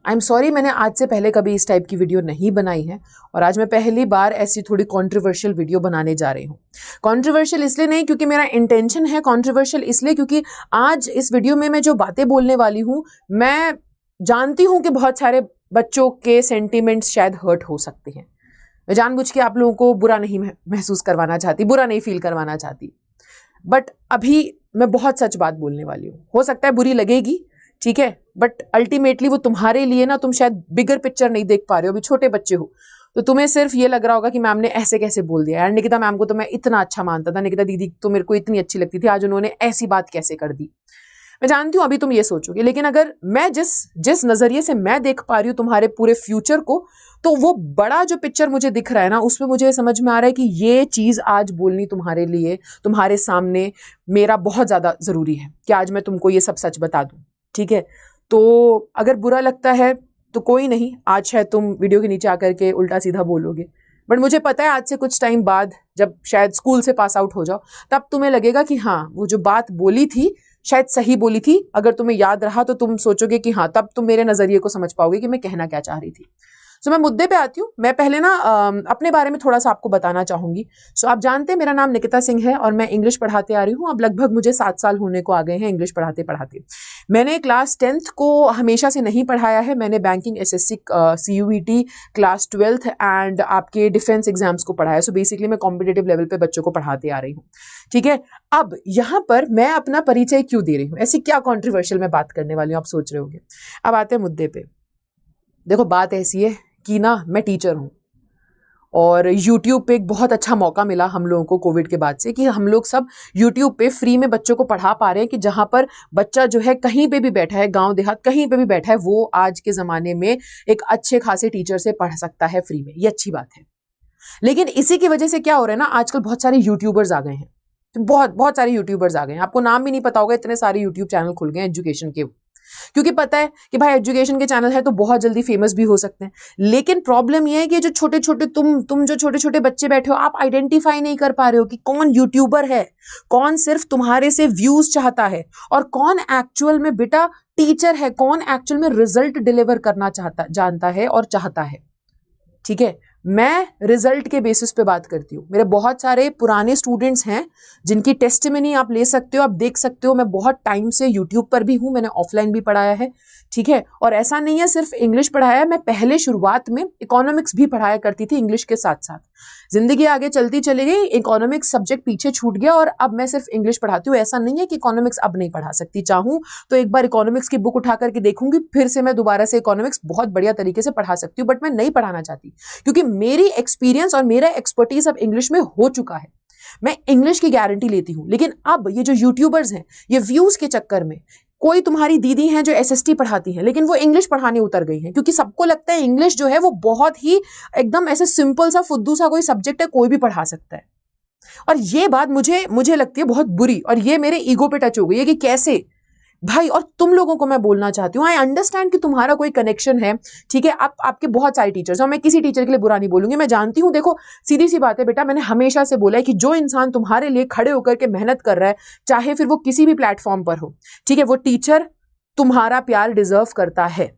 I am sorry, मैंने आज से पहले कभी इस टाइप की वीडियो नहीं बनाई है और आज मैं पहली बार ऐसी थोड़ी कंट्रोवर्शियल वीडियो बनाने जा रही हूँ। कंट्रोवर्शियल इसलिए नहीं क्योंकि मेरा इंटेंशन है, कंट्रोवर्शियल इसलिए क्योंकि आज इस वीडियो में मैं जो बातें बोलने वाली हूँ, मैं जानती हूँ कि बहुत सारे बच्चों के सेंटिमेंट्स शायद हर्ट हो सकते हैं। मैं जानबूझ के आप लोगों को बुरा नहीं महसूस करवाना चाहती, बुरा नहीं फील करवाना चाहती, बट अभी मैं बहुत सच बात बोलने वाली हूँ। हो सकता है बुरी लगेगी, ठीक है, बट अल्टीमेटली वो तुम्हारे लिए ना, तुम शायद बिगर पिक्चर नहीं देख पा रहे हो, अभी छोटे बच्चे हो तो तुम्हें सिर्फ ये लग रहा होगा कि मैम ने ऐसे कैसे बोल दिया यार, निकिता मैम को तो मैं इतना अच्छा मानता था, निकिता दीदी तो मेरे को इतनी अच्छी लगती थी, आज उन्होंने ऐसी बात कैसे कर दी। मैं जानती हूँ अभी तुम ये सोचोगे, लेकिन अगर मैं जिस नजरिए से मैं देख पा रही हूँ तुम्हारे पूरे फ्यूचर को, तो वो बड़ा जो पिक्चर मुझे दिख रहा है ना, उसमें मुझे समझ में आ रहा है कि ये चीज आज बोलनी तुम्हारे लिए, तुम्हारे सामने मेरा बहुत ज्यादा जरूरी है कि आज मैं तुमको ये सब सच बता दूं, ठीक है। तो अगर बुरा लगता है तो कोई नहीं, आज शायद तुम वीडियो के नीचे आकर के उल्टा सीधा बोलोगे, बट मुझे पता है आज से कुछ टाइम बाद जब शायद स्कूल से पास आउट हो जाओ, तब तुम्हें लगेगा कि हाँ, वो जो बात बोली थी शायद सही बोली थी। अगर तुम्हें याद रहा तो तुम सोचोगे कि हाँ, तब तुम मेरे नजरिए को समझ पाओगे कि मैं कहना क्या चाह रही थी। सो मैं मुद्दे पे आती हूँ। मैं पहले ना अपने बारे में थोड़ा सा आपको बताना चाहूंगी। सो आप जानते हैं मेरा नाम निकिता सिंह है और मैं इंग्लिश पढ़ाते आ रही हूँ। अब लगभग मुझे 7 साल होने को आ गए हैं इंग्लिश पढ़ाते पढ़ाते। मैंने क्लास 10th को हमेशा से नहीं पढ़ाया है। मैंने banking, SSC, CUET, class 12th and आपके डिफेंस एग्जाम्स को पढ़ाया। सो बेसिकली मैं कॉम्पिटेटिव लेवल पे बच्चों को पढ़ाते आ रही हूँ, ठीक है। अब यहाँ पर मैं अपना परिचय क्यों दे रही हूँ, ऐसी क्या कॉन्ट्रोवर्शियल मैं बात करने वाली हूँ, आप सोच रहे होंगे। अब आते हैं मुद्दे पे। देखो बात ऐसी है कि ना, मैं टीचर हूँ और YouTube पे एक बहुत अच्छा मौका मिला हम लोगों को कोविड के बाद से कि हम लोग सब YouTube पे फ्री में बच्चों को पढ़ा पा रहे हैं कि जहाँ पर बच्चा जो है कहीं पे भी बैठा है, गांव देहात कहीं पे भी बैठा है, वो आज के ज़माने में एक अच्छे खासे टीचर से पढ़ सकता है फ्री में। ये अच्छी बात है। लेकिन इसी की वजह से क्या हो रहा है ना, आजकल बहुत सारे यूट्यूबर्स आ गए हैं, बहुत बहुत सारे यूट्यूबर्स आ गए हैं। आपको नाम भी नहीं पता होगा, इतने सारे यूट्यूब चैनल खुल गए हैं एजुकेशन के, क्योंकि पता है कि भाई एजुकेशन के चैनल है तो बहुत जल्दी फेमस भी हो सकते हैं। लेकिन प्रॉब्लम यह है कि जो छोटे छोटे तुम जो छोटे छोटे बच्चे बैठे हो, आप आइडेंटिफाई नहीं कर पा रहे हो कि कौन यूट्यूबर है, कौन सिर्फ तुम्हारे से व्यूज चाहता है और कौन एक्चुअल में बेटा टीचर है, कौन एक्चुअल में रिजल्ट डिलीवर करना जानता है और चाहता है, ठीक है। मैं रिजल्ट के बेसिस पे बात करती हूँ। मेरे बहुत सारे पुराने स्टूडेंट्स हैं जिनकी टेस्टिमनी आप ले सकते हो, आप देख सकते हो। मैं बहुत टाइम से यूट्यूब पर भी हूँ, मैंने ऑफलाइन भी पढ़ाया है, ठीक है। और ऐसा नहीं है सिर्फ इंग्लिश पढ़ाया है, मैं पहले शुरुआत में इकोनॉमिक्स भी पढ़ाया करती थी इंग्लिश के साथ साथ। जिंदगी आगे चलती चली गई, इकोनॉमिक्स सब्जेक्ट पीछे छूट गया और अब मैं सिर्फ इंग्लिश पढ़ाती हूँ। ऐसा नहीं है कि इकोनॉमिक्स अब नहीं पढ़ा सकती, चाहूँ तो एक बार इकोनॉमिक्स की बुक उठा करके देखूंगी, फिर से मैं दोबारा से इकोनॉमिक्स बहुत बढ़िया तरीके से पढ़ा सकती हूँ, बट मैं नहीं पढ़ाना चाहती क्योंकि मेरी एक्सपीरियंस और मेरा एक्सपर्टीज अब इंग्लिश में हो चुका है। मैं इंग्लिश की गारंटी लेती हूं। लेकिन अब ये जो यूट्यूबर्स हैं, ये व्यूज के चक्कर में, कोई तुम्हारी दीदी हैं जो एसएसटी पढ़ाती हैं लेकिन वो इंग्लिश पढ़ाने उतर गई हैं क्योंकि सबको लगता है इंग्लिश जो है वो बहुत ही एकदम ऐसे सिंपल सा फुद्दू सा कोई सब्जेक्ट है, कोई भी पढ़ा सकता है। और ये बात मुझे लगती है बहुत बुरी, और ये मेरे ईगो पे टच हो गई है कि कैसे भाई। और तुम लोगों को मैं बोलना चाहती हूँ, आई अंडरस्टैंड कि तुम्हारा कोई कनेक्शन है, ठीक है, आपके बहुत सारे टीचर्स हैं, मैं किसी टीचर के लिए बुरा नहीं बोलूंगी, मैं जानती हूँ। देखो सीधी सी बात है बेटा, मैंने हमेशा से बोला है कि जो इंसान तुम्हारे लिए खड़े होकर के मेहनत कर रहा है, चाहे फिर वो किसी भी प्लेटफॉर्म पर हो, ठीक है, वो टीचर तुम्हारा प्यार डिजर्व करता है।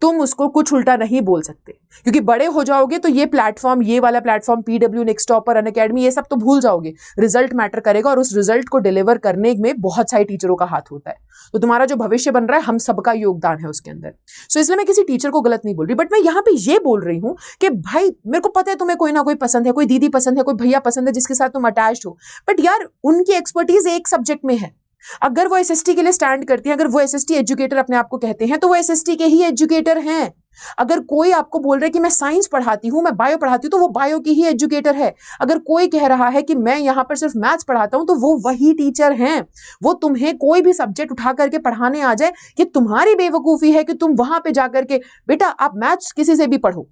तुम उसको कुछ उल्टा नहीं बोल सकते क्योंकि बड़े हो जाओगे तो ये प्लेटफॉर्म, ये वाला platform, PW, next topper, Unacademy, ये सब तो भूल जाओगे। रिजल्ट मैटर करेगा और उस रिजल्ट को डिलीवर करने में बहुत सारे टीचरों का हाथ होता है। तो तुम्हारा जो भविष्य बन रहा है, हम सबका योगदान है उसके अंदर। सो इसलिए मैं किसी टीचर को गलत नहीं बोल रही, बट मैं यहाँ पे ये बोल रही हूँ कि भाई मेरे को पता है तुम्हें कोई ना कोई पसंद है, कोई दीदी पसंद है, कोई भैया पसंद है जिसके साथ तुम अटैच्ड हो, बट यार उनकी एक्सपर्टीज एक सब्जेक्ट में है। अगर वो एसएसटी के लिए स्टैंड करती हैं, अगर वो एसएसटी एजुकेटर अपने आप को कहते हैं, तो वो एसएसटी के ही एजुकेटर हैं। अगर कोई आपको बोल रहा है कि मैं साइंस पढ़ाती हूं, मैं बायो पढ़ाती हूं, तो वो बायो की ही एजुकेटर है। अगर कोई कह रहा है कि मैं यहां पर सिर्फ मैथ्स पढ़ाता हूं, तो वो वही टीचर हैं। वो तुम्हें कोई भी सब्जेक्ट उठा करके पढ़ाने आ जाए, कि तुम्हारी बेवकूफी है कि तुम वहां पे जाकर के, बेटा आप मैथ्स किसी से भी पढ़ो,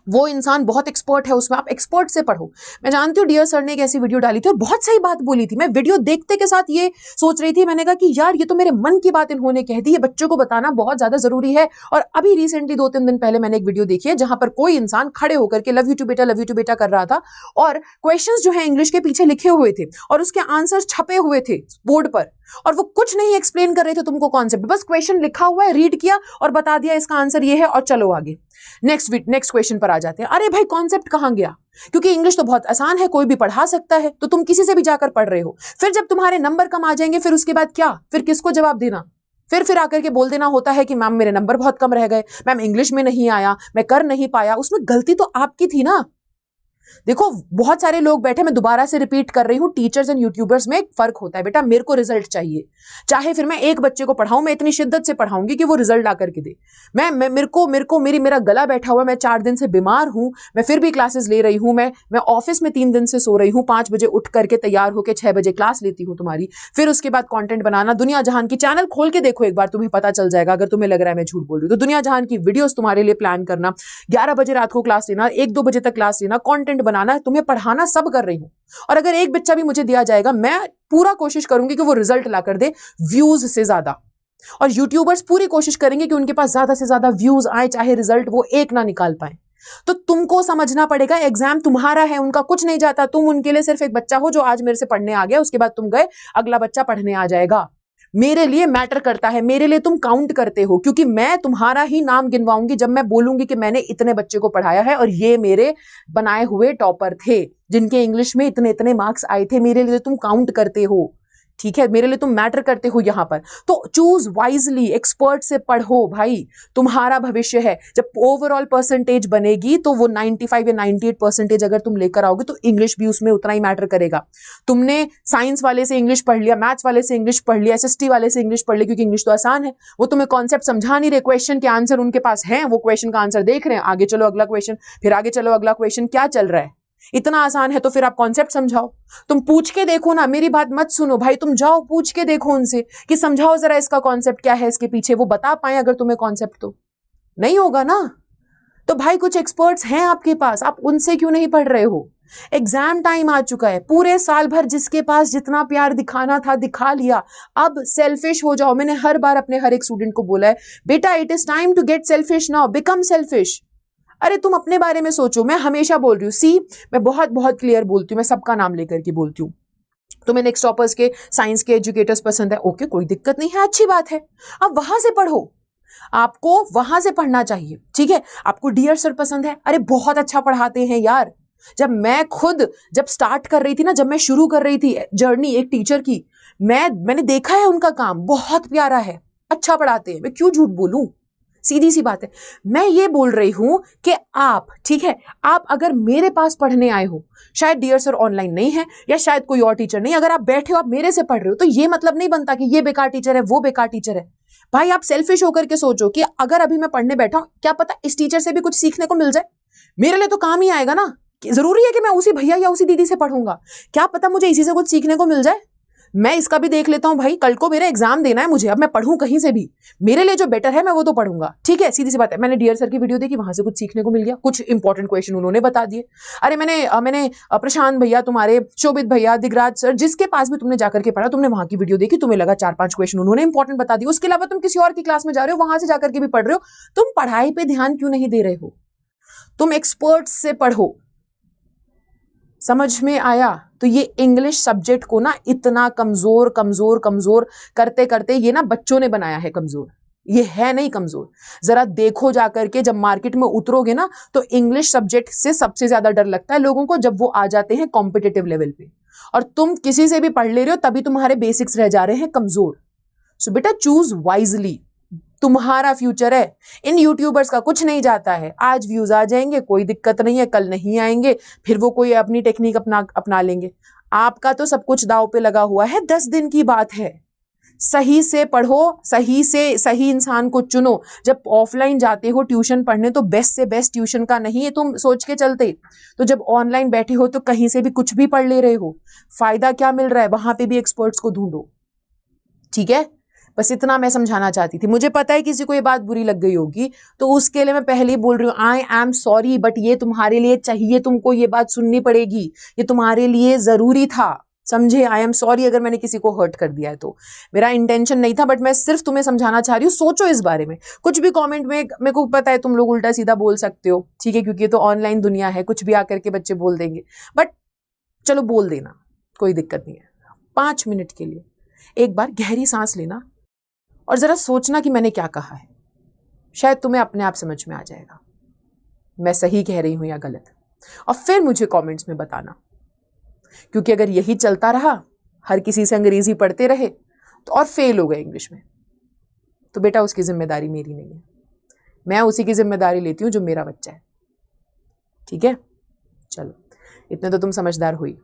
वो इंसान बहुत एक्सपर्ट है उसमें, आप एक्सपर्ट से पढ़ो। मैं जानती हूँ डियर सर ने एक ऐसी वीडियो डाली थी और बहुत सही बात बोली थी। मैं वीडियो देखते के साथ ये सोच रही थी, मैंने कहा कि यार ये तो मेरे मन की बात इन्होंने कह दी, ये बच्चों को बताना बहुत ज्यादा जरूरी है। और अभी रिसेंटली 2-3 दिन पहले मैंने एक वीडियो देखी है जहां पर कोई इंसान खड़े होकर के लव यू टू बेटा कर रहा था और क्वेश्चंस जो है इंग्लिश के पीछे लिखे हुए थे और उसके आंसर्स छपे हुए थे बोर्ड पर, और वो कुछ नहीं एक्सप्लेन कर रहे थे तुमको कॉन्सेप्ट, बस क्वेश्चन लिखा हुआ है, रीड किया और बता दिया इसका आंसर ये है और चलो आगे। नेक्स्ट क्वेश्चन पर आ जाते हैं। अरे भाई कॉन्सेप्ट कहां गया? क्योंकि इंग्लिश तो बहुत आसान है, कोई भी पढ़ा सकता है, तो तुम किसी से भी जाकर पढ़ रहे हो। फिर जब तुम्हारे नंबर कम आ जाएंगे फिर उसके बाद क्या? फिर किसको जवाब देना? फिर आकर के बोल देना होता है कि मैम मेरे नंबर बहुत कम रह गए, मैम इंग्लिश में नहीं आया, मैं कर नहीं पाया। उसमें गलती तो आपकी थी ना। देखो बहुत सारे लोग बैठे, मैं दोबारा से रिपीट कर रही हूं, टीचर्स एंड यूट्यूबर्स में एक फर्क होता है बेटा। मेरे को रिजल्ट चाहिए, चाहे फिर मैं एक बच्चे को पढ़ाऊं, मैं इतनी शिद्दत से पढ़ाऊंगी कि वो रिजल्ट ला करके दे। मेरा गला बैठा हुआ, मैं 4 दिन से बीमार हूं, मैं फिर भी क्लासेस ले रही हूं, मैं ऑफिस में 3 दिन से सो रही हूं, 5 बजे उठ करके तैयार होकर 6 बजे क्लास लेती हूँ तुम्हारी, फिर उसके बाद कंटेंट बनाना, दुनिया जहान की चैनल खोल के देखो एक बार, तुम्हें पता चल जाएगा। अगर तुम्हें लग रहा है मैं झूठ बोल रही हूँ तो दुनिया जहान की वीडियोस तुम्हारे लिए प्लान करना, 11 बजे रात को क्लास लेना, 1-2 बजे तक क्लास लेना, कंटेंट बनाना, तुम्हें पढ़ाना, सब कर रही हूं। और अगर एक बच्चा भी मुझे दिया जाएगा, मैं पूरा कोशिश करूंगी कि वो रिजल्ट ला कर दे व्यूज से ज्यादा। और यूट्यूबर्स पूरी कोशिश करेंगे कि उनके पास ज्यादा से ज्यादा व्यूज आए, चाहे रिजल्ट वो एक ना निकाल पाए। तो तुमको समझना पड़ेगा एग्जाम तुम्हारा है, उनका कुछ नहीं जाता। तुम उनके लिए सिर्फ एक बच्चा हो जो आज मेरे से पढ़ने आ गया, उसके बाद तुम गए, अगला बच्चा पढ़ने आ जाएगा। मेरे लिए मैटर करता है, मेरे लिए तुम काउंट करते हो, क्योंकि मैं तुम्हारा ही नाम गिनवाऊंगी जब मैं बोलूंगी कि मैंने इतने बच्चे को पढ़ाया है और ये मेरे बनाए हुए टॉपर थे जिनके इंग्लिश में इतने इतने मार्क्स आए थे। मेरे लिए तुम काउंट करते हो, ठीक है, मेरे लिए तुम मैटर करते हो यहां पर। तो चूज वाइजली, एक्सपर्ट से पढ़ो भाई, तुम्हारा भविष्य है। जब ओवरऑल परसेंटेज बनेगी तो वो 95 या 98% अगर तुम लेकर आओगे तो इंग्लिश भी उसमें उतना ही मैटर करेगा। तुमने साइंस वाले से इंग्लिश पढ़ लिया, मैथ्स वाले से इंग्लिश पढ़ लिया, एसएसटी वाले से इंग्लिश पढ़ लिया, क्योंकि इंग्लिश तो आसान है, वो तुम्हें कॉन्सेप्ट समझा नहीं रहे, क्वेश्चन के आंसर उनके पास है, वो क्वेश्चन का आंसर देख रहे हैं, आगे चलो अगला क्वेश्चन, फिर आगे चलो अगला क्वेश्चन, क्या चल रहा है? इतना आसान है तो फिर आप कॉन्सेप्ट समझाओ। तुम पूछ के देखो ना, मेरी बात मत सुनो भाई, तुम जाओ पूछ के देखो उनसे कि समझाओ जरा इसका कॉन्सेप्ट क्या है, इसके पीछे, वो बता पाए अगर तुम्हें कॉन्सेप्ट। तो नहीं होगा ना। तो भाई कुछ एक्सपर्ट्स हैं आपके पास, आप उनसे क्यों नहीं पढ़ रहे हो? एग्जाम टाइम आ चुका है, पूरे साल भर जिसके पास जितना प्यार दिखाना था दिखा लिया, अब सेल्फिश हो जाओ। मैंने हर बार अपने हर एक स्टूडेंट को बोला है, बेटा it is time to get selfish now, become selfish. अरे तुम अपने बारे में सोचो। मैं हमेशा बोल रही हूँ, सी मैं बहुत बहुत क्लियर बोलती हूँ, मैं सबका नाम लेकर के बोलती हूँ। तुम्हें नेक्स्ट टॉपर्स के, साइंस के एजुकेटर्स पसंद है, ओके कोई दिक्कत नहीं है, अच्छी बात है, अब वहां से पढ़ो, आपको वहां से पढ़ना चाहिए, ठीक है। आपको डियर सर पसंद है, अरे बहुत अच्छा पढ़ाते हैं यार। जब स्टार्ट कर रही थी ना, जब मैं शुरू कर रही थी जर्नी एक टीचर की, मैंने देखा है उनका काम, बहुत प्यारा है, अच्छा पढ़ाते हैं, मैं क्यों झूठ बोलूं, सीधी सी बात है। मैं ये बोल रही हूं कि आप, ठीक है, आप अगर मेरे पास पढ़ने आए हो, शायद डियर सर ऑनलाइन नहीं है या शायद कोई और टीचर नहीं, अगर आप बैठे हो, आप मेरे से पढ़ रहे हो, तो ये मतलब नहीं बनता कि ये बेकार टीचर है, वो बेकार टीचर है। भाई आप सेल्फिश होकर के सोचो कि अगर अभी मैं पढ़ने बैठा हूं, क्या पता इस टीचर से भी कुछ सीखने को मिल जाए, मेरे लिए तो काम ही आएगा ना। जरूरी है कि मैं उसी भैया या उसी दीदी से पढ़ूंगा, क्या पता मुझे इसी से कुछ सीखने को मिल जाए। मैं इसका भी देख लेता हूं भाई, कल को मेरा एग्जाम देना है मुझे, अब मैं पढ़ूं कहीं से भी, मेरे लिए जो बेटर है मैं वो तो पढ़ूंगा, ठीक है, सीधी सी बात है। मैंने डियर सर की वीडियो देखी, वहां से कुछ सीखने को मिल गया, कुछ इंपॉर्टेंट क्वेश्चन उन्होंने बता दिए। अरे मैंने प्रशांत भैया, तुम्हारे शोभित भैया, दिगराज सर, जिसके पास भी तुमने जाकर के पढ़ा, तुमने वहां की वीडियो देखी, तुम्हें लगा 4-5 क्वेश्चन उन्होंने इंपॉर्टेंट बता दिए, उसके अलावा तुम किसी और की क्लास में जा रहे हो, वहां से जाकर के भी पढ़ रहे हो, तुम पढ़ाई पे ध्यान क्यों नहीं दे रहे हो? तुम एक्सपर्ट से पढ़ो। समझ में आया? तो ये इंग्लिश सब्जेक्ट को ना इतना कमजोर कमजोर कमजोर करते करते, ये ना बच्चों ने बनाया है कमजोर, ये है नहीं कमजोर। जरा देखो जाकर के, जब मार्केट में उतरोगे ना, तो इंग्लिश सब्जेक्ट से सबसे ज्यादा डर लगता है लोगों को जब वो आ जाते हैं कॉम्पिटिटिव लेवल पे, और तुम किसी से भी पढ़ ले रहे हो तभी तुम्हारे बेसिक्स रह जा रहे हैं कमजोर। सो बेटा चूज वाइजली, तुम्हारा फ्यूचर है। इन यूट्यूबर्स का कुछ नहीं जाता है, आज व्यूज आ जाएंगे कोई दिक्कत नहीं है, कल नहीं आएंगे, फिर वो कोई अपनी टेक्निक अपना लेंगे। आपका तो सब कुछ दांव पे लगा हुआ है, 10 दिन की बात है। सही से पढ़ो, सही इंसान को चुनो। जब ऑफलाइन जाते हो ट्यूशन पढ़ने तो बेस्ट से बेस्ट ट्यूशन का नहीं है तुम सोच के चलते, तो जब ऑनलाइन बैठे हो तो कहीं से भी कुछ भी पढ़ ले रहे हो, फायदा क्या मिल रहा है? वहां पे भी एक्सपर्ट्स को ढूंढो, ठीक है। बस इतना मैं समझाना चाहती थी। मुझे पता है किसी को ये बात बुरी लग गई होगी, तो उसके लिए मैं पहले ही बोल रही हूँ आई एम सॉरी, बट ये तुम्हारे लिए चाहिए, तुमको ये बात सुननी पड़ेगी, ये तुम्हारे लिए जरूरी था, समझे। आई एम सॉरी अगर मैंने किसी को हर्ट कर दिया है तो, मेरा इंटेंशन नहीं था, बट मैं सिर्फ तुम्हें समझाना चाह रही हूँ। सोचो इस बारे में। कुछ भी कमेंट में, मेरे को पता है तुम लोग उल्टा सीधा बोल सकते हो, ठीक है, क्योंकि ये तो ऑनलाइन दुनिया है, कुछ भी आकर के बच्चे बोल देंगे, बट चलो बोल देना, कोई दिक्कत नहीं है। 5 मिनट के लिए एक बार गहरी सांस लेना और जरा सोचना कि मैंने क्या कहा है। शायद तुम्हें अपने आप समझ में आ जाएगा मैं सही कह रही हूं या गलत, और फिर मुझे कमेंट्स में बताना। क्योंकि अगर यही चलता रहा, हर किसी से अंग्रेजी पढ़ते रहे तो और फेल हो गए इंग्लिश में, तो बेटा उसकी जिम्मेदारी मेरी नहीं है, मैं उसी की जिम्मेदारी लेती हूं जो मेरा बच्चा है, ठीक है। चलो, इतने तो तुम समझदार हुई।